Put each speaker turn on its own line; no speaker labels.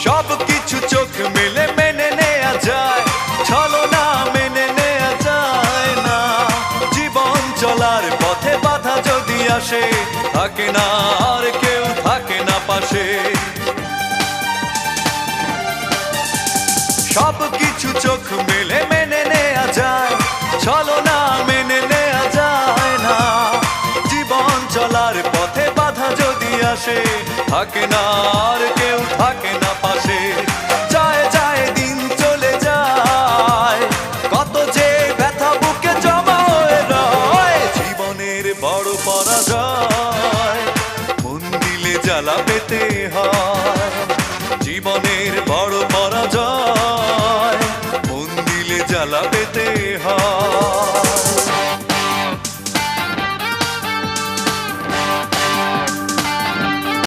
সব কিছু চোখ মেলে মেনে নেয়া যায়, ছলনা মেনে নেয়া যায় না। জীবন চলার পথে বাধা যদি আসে, থাকে না আর কেউ, থাকে না পাশে। সব কিছু চোখ মেলে মেনে নেয়া যায়, ছলনা মেনে নেয়া যায় না। জীবন চলার পথে বাধা যদি আসে, থাকে না আর কেউ, থাকে না পাশে। যায় যায় দিন চলে যায়, কত যে ব্যথা বুকে জমা হয়ে রয়। জীবনের বড় পরাজয়, মন দিলে জ্বালা পেতে হয়। জীবনের বড়